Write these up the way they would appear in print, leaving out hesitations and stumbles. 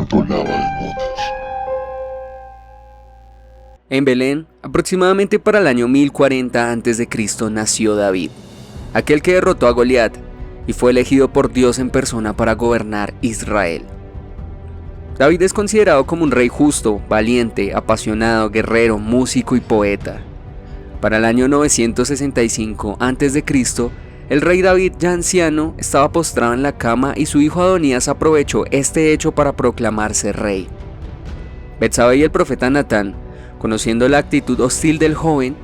controlaba demonios. En Belén, aproximadamente para el año 1040 a.C. nació David, aquel que derrotó a Goliat y fue elegido por Dios en persona para gobernar Israel. David es considerado como un rey justo, valiente, apasionado, guerrero, músico y poeta. Para el año 965 a.C., el rey David, ya anciano, estaba postrado en la cama y su hijo Adonías aprovechó este hecho para proclamarse rey. Betsabé y el profeta Natán, conociendo la actitud hostil del joven,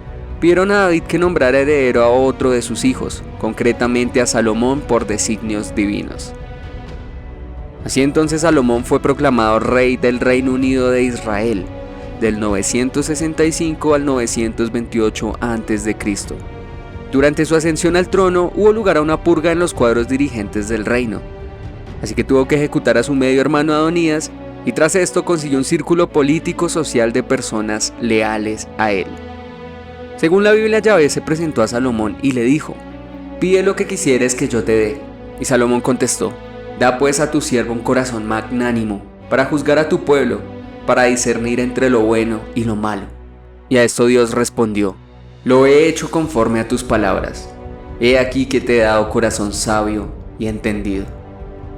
pidieron a David que nombrara heredero a otro de sus hijos, concretamente a Salomón por designios divinos. Así entonces Salomón fue proclamado rey del Reino Unido de Israel, del 965 al 928 a.C. Durante su ascensión al trono hubo lugar a una purga en los cuadros dirigentes del reino, así que tuvo que ejecutar a su medio hermano Adonías, y tras esto consiguió un círculo político-social de personas leales a él. Según la Biblia, Yahvé se presentó a Salomón y le dijo: «Pide lo que quisieres que yo te dé». Y Salomón contestó: «Da pues a tu siervo un corazón magnánimo, para juzgar a tu pueblo, para discernir entre lo bueno y lo malo». Y a esto Dios respondió: «Lo he hecho conforme a tus palabras. He aquí que te he dado corazón sabio y entendido».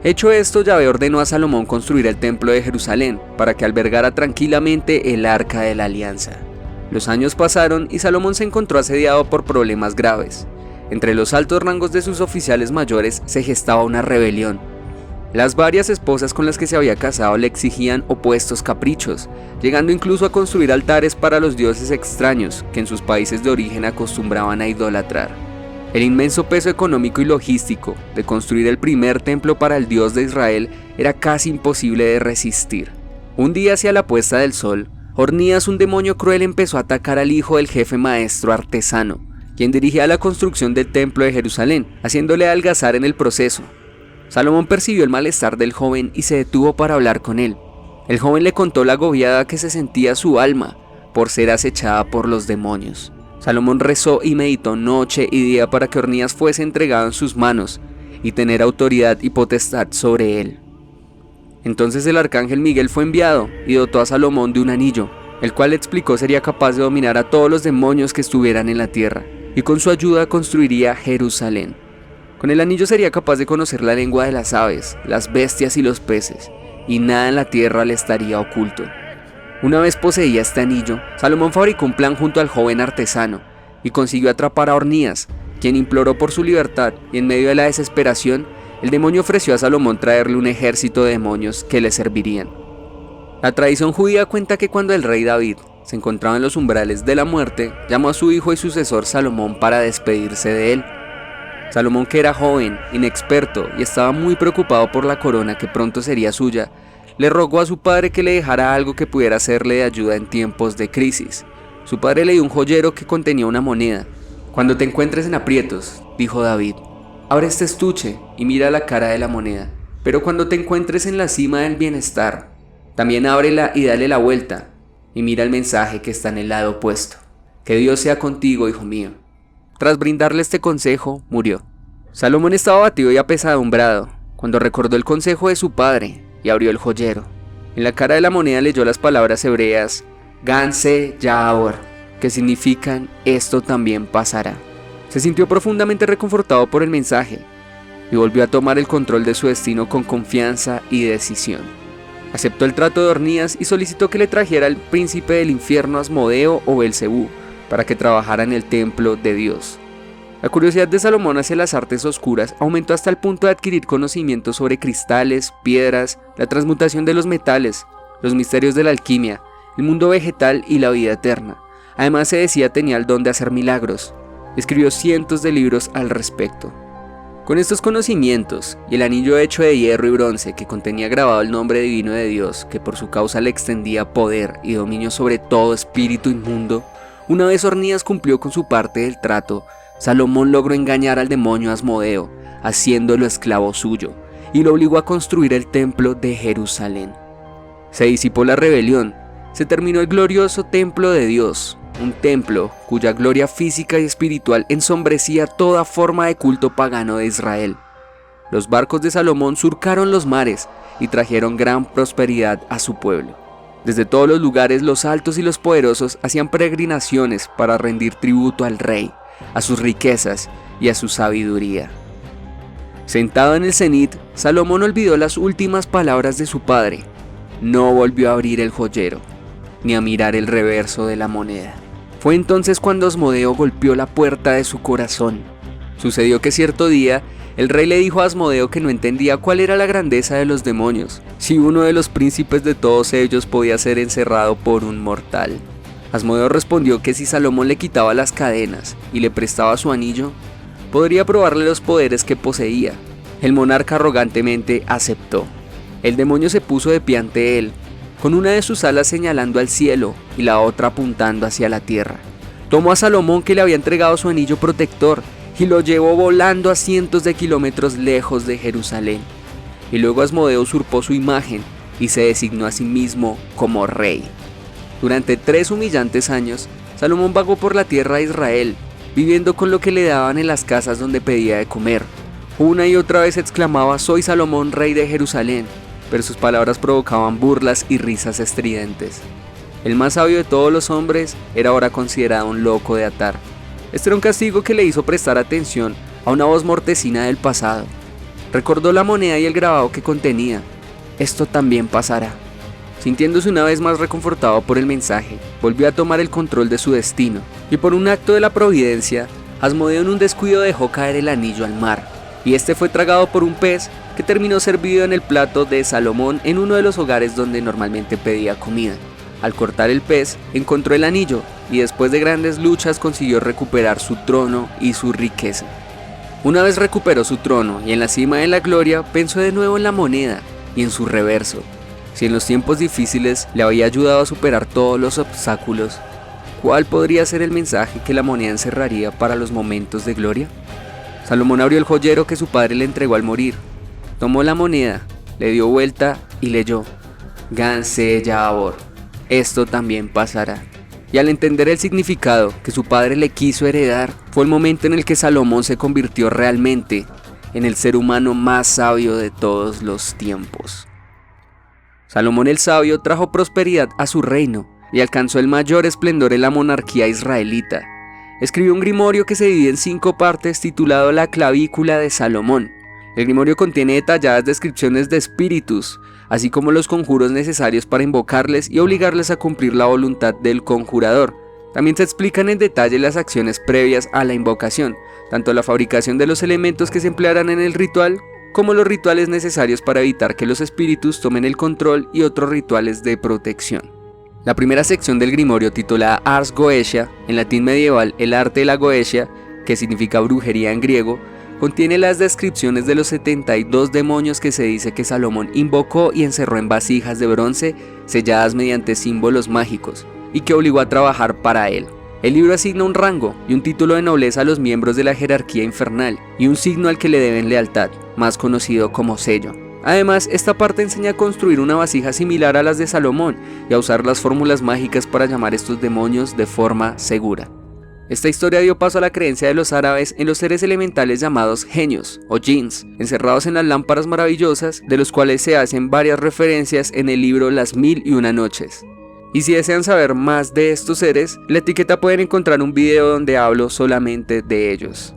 Hecho esto, Yahvé ordenó a Salomón construir el templo de Jerusalén para que albergara tranquilamente el arca de la alianza. Los años pasaron y Salomón se encontró asediado por problemas graves. Entre los altos rangos de sus oficiales mayores se gestaba una rebelión. Las varias esposas con las que se había casado le exigían opuestos caprichos, llegando incluso a construir altares para los dioses extraños que en sus países de origen acostumbraban a idolatrar. El inmenso peso económico y logístico de construir el primer templo para el Dios de Israel era casi imposible de resistir. Un día, hacia la puesta del sol, Ornías, un demonio cruel, empezó a atacar al hijo del jefe maestro artesano, quien dirigía la construcción del templo de Jerusalén, haciéndole adelgazar en el proceso. Salomón percibió el malestar del joven y se detuvo para hablar con él. El joven le contó la agobiada que se sentía su alma por ser acechada por los demonios. Salomón rezó y meditó noche y día para que Ornías fuese entregado en sus manos y tener autoridad y potestad sobre él. Entonces el arcángel Miguel fue enviado y dotó a Salomón de un anillo, el cual explicó sería capaz de dominar a todos los demonios que estuvieran en la tierra, y con su ayuda construiría Jerusalén. Con el anillo sería capaz de conocer la lengua de las aves, las bestias y los peces, y nada en la tierra le estaría oculto. Una vez poseía este anillo, Salomón fabricó un plan junto al joven artesano y consiguió atrapar a Ornías, quien imploró por su libertad, y en medio de la desesperación, el demonio ofreció a Salomón traerle un ejército de demonios que le servirían. La tradición judía cuenta que cuando el rey David se encontraba en los umbrales de la muerte, llamó a su hijo y sucesor Salomón para despedirse de él. Salomón, que era joven, inexperto y estaba muy preocupado por la corona que pronto sería suya, le rogó a su padre que le dejara algo que pudiera serle de ayuda en tiempos de crisis. Su padre le dio un joyero que contenía una moneda. «Cuando te encuentres en aprietos», dijo David, «abre este estuche y mira la cara de la moneda, pero cuando te encuentres en la cima del bienestar, también ábrela y dale la vuelta y mira el mensaje que está en el lado opuesto. Que Dios sea contigo, hijo mío». Tras brindarle este consejo, murió. Salomón estaba abatido y apesadumbrado cuando recordó el consejo de su padre y abrió el joyero. En la cara de la moneda leyó las palabras hebreas Ganse Yaor, que significan «esto también pasará». Se sintió profundamente reconfortado por el mensaje y volvió a tomar el control de su destino con confianza y decisión. Aceptó el trato de Ornías y solicitó que le trajera al príncipe del infierno Asmodeo o Belcebú para que trabajara en el templo de Dios. La curiosidad de Salomón hacia las artes oscuras aumentó hasta el punto de adquirir conocimientos sobre cristales, piedras, la transmutación de los metales, los misterios de la alquimia, el mundo vegetal y la vida eterna. Además, se decía tenía el don de hacer milagros. Escribió cientos de libros al respecto. Con estos conocimientos y el anillo hecho de hierro y bronce que contenía grabado el nombre divino de Dios, que por su causa le extendía poder y dominio sobre todo espíritu inmundo, una vez Ornías cumplió con su parte del trato, Salomón logró engañar al demonio Asmodeo, haciéndolo esclavo suyo, y lo obligó a construir el templo de Jerusalén. Se disipó la rebelión, se terminó el glorioso templo de Dios, un templo cuya gloria física y espiritual ensombrecía toda forma de culto pagano de Israel. Los barcos de Salomón surcaron los mares y trajeron gran prosperidad a su pueblo. Desde todos los lugares los altos y los poderosos hacían peregrinaciones para rendir tributo al rey, a sus riquezas y a su sabiduría. Sentado en el cenit, Salomón olvidó las últimas palabras de su padre. No volvió a abrir el joyero, ni a mirar el reverso de la moneda. Fue entonces cuando Asmodeo golpeó la puerta de su corazón. Sucedió que cierto día, el rey le dijo a Asmodeo que no entendía cuál era la grandeza de los demonios, si uno de los príncipes de todos ellos podía ser encerrado por un mortal. Asmodeo respondió que si Salomón le quitaba las cadenas y le prestaba su anillo, podría probarle los poderes que poseía. El monarca arrogantemente aceptó. El demonio se puso de pie ante él, con una de sus alas señalando al cielo y la otra apuntando hacia la tierra. Tomó a Salomón, que le había entregado su anillo protector, y lo llevó volando a cientos de kilómetros lejos de Jerusalén. Y luego Asmodeo usurpó su imagen y se designó a sí mismo como rey. Durante 3 humillantes años, Salomón vagó por la tierra de Israel, viviendo con lo que le daban en las casas donde pedía de comer. Una y otra vez exclamaba: «Soy Salomón, rey de Jerusalén», pero sus palabras provocaban burlas y risas estridentes. El más sabio de todos los hombres era ahora considerado un loco de atar. Este era un castigo que le hizo prestar atención a una voz mortecina del pasado. Recordó la moneda y el grabado que contenía. Esto también pasará. Sintiéndose una vez más reconfortado por el mensaje, volvió a tomar el control de su destino, y por un acto de la providencia, Asmodeo en un descuido dejó caer el anillo al mar, y este fue tragado por un pez que terminó servido en el plato de Salomón en uno de los hogares donde normalmente pedía comida. Al cortar el pez, encontró el anillo, y después de grandes luchas consiguió recuperar su trono y su riqueza. Una vez recuperó su trono y en la cima de la gloria, pensó de nuevo en la moneda y en su reverso. Si en los tiempos difíciles le había ayudado a superar todos los obstáculos, ¿cuál podría ser el mensaje que la moneda encerraría para los momentos de gloria? Salomón abrió el joyero que su padre le entregó al morir. Tomó la moneda, le dio vuelta y leyó: «Gan se Yabor, esto también pasará». Y al entender el significado que su padre le quiso heredar, fue el momento en el que Salomón se convirtió realmente en el ser humano más sabio de todos los tiempos. Salomón el sabio trajo prosperidad a su reino y alcanzó el mayor esplendor en la monarquía israelita. Escribió un grimorio que se divide en 5 partes titulado La Clavícula de Salomón. El grimorio contiene detalladas descripciones de espíritus, así como los conjuros necesarios para invocarles y obligarles a cumplir la voluntad del conjurador. También se explican en detalle las acciones previas a la invocación, tanto la fabricación de los elementos que se emplearán en el ritual, como los rituales necesarios para evitar que los espíritus tomen el control y otros rituales de protección. La primera sección del grimorio, titulada Ars Goetia, en latín medieval el arte de la Goetia, que significa brujería en griego, contiene las descripciones de los 72 demonios que se dice que Salomón invocó y encerró en vasijas de bronce selladas mediante símbolos mágicos, y que obligó a trabajar para él. El libro asigna un rango y un título de nobleza a los miembros de la jerarquía infernal, y un signo al que le deben lealtad, más conocido como sello. Además, esta parte enseña a construir una vasija similar a las de Salomón y a usar las fórmulas mágicas para llamar a estos demonios de forma segura. Esta historia dio paso a la creencia de los árabes en los seres elementales llamados genios o jinns, encerrados en las lámparas maravillosas, de los cuales se hacen varias referencias en el libro Las 1001 noches. Y si desean saber más de estos seres, en la etiqueta pueden encontrar un video donde hablo solamente de ellos.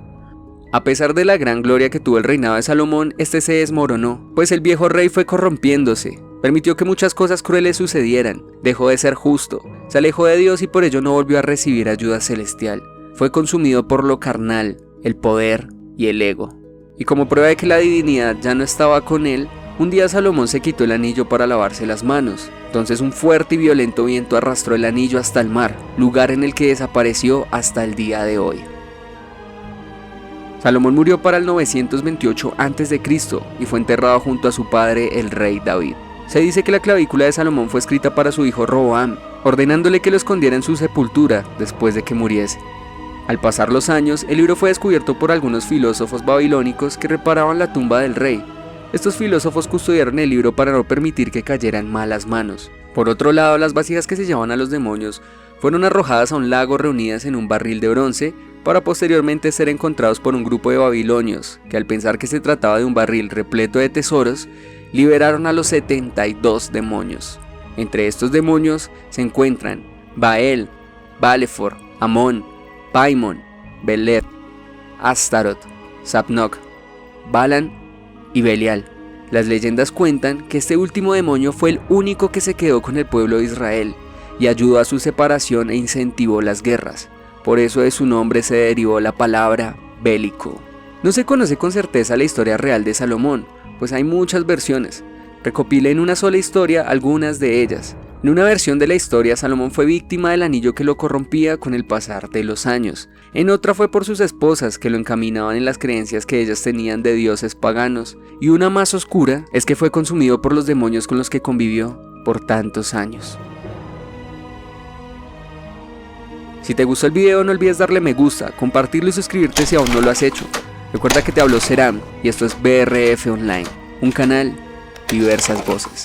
A pesar de la gran gloria que tuvo el reinado de Salomón, este se desmoronó, pues el viejo rey fue corrompiéndose. Permitió que muchas cosas crueles sucedieran, dejó de ser justo, se alejó de Dios y por ello no volvió a recibir ayuda celestial. Fue consumido por lo carnal, el poder y el ego. Y como prueba de que la divinidad ya no estaba con él, un día Salomón se quitó el anillo para lavarse las manos. Entonces un fuerte y violento viento arrastró el anillo hasta el mar, lugar en el que desapareció hasta el día de hoy. Salomón murió para el 928 a.C. y fue enterrado junto a su padre el rey David. Se dice que la clavícula de Salomón fue escrita para su hijo Roboam, ordenándole que lo escondiera en su sepultura después de que muriese. Al pasar los años, el libro fue descubierto por algunos filósofos babilónicos que reparaban la tumba del rey. Estos filósofos custodiaron el libro para no permitir que cayera en malas manos. Por otro lado, las vasijas que se llevaban a los demonios fueron arrojadas a un lago reunidas en un barril de bronce para posteriormente ser encontrados por un grupo de babilonios que, al pensar que se trataba de un barril repleto de tesoros, liberaron a los 72 demonios. Entre estos demonios se encuentran Baal, Balefor, Amón, Paimon, Beler, Astaroth, Sapnok, Balan y Belial. Las leyendas cuentan que este último demonio fue el único que se quedó con el pueblo de Israel y ayudó a su separación e incentivó las guerras. Por eso de su nombre se derivó la palabra bélico. No se conoce con certeza la historia real de Salomón, pues hay muchas versiones. Recopilé en una sola historia algunas de ellas. En una versión de la historia, Salomón fue víctima del anillo que lo corrompía con el pasar de los años. En otra fue por sus esposas, que lo encaminaban en las creencias que ellas tenían de dioses paganos. Y una más oscura es que fue consumido por los demonios con los que convivió por tantos años. Si te gustó el video, no olvides darle me gusta, compartirlo y suscribirte si aún no lo has hecho. Recuerda que te habló Seram y esto es BRF Online, un canal, diversas voces.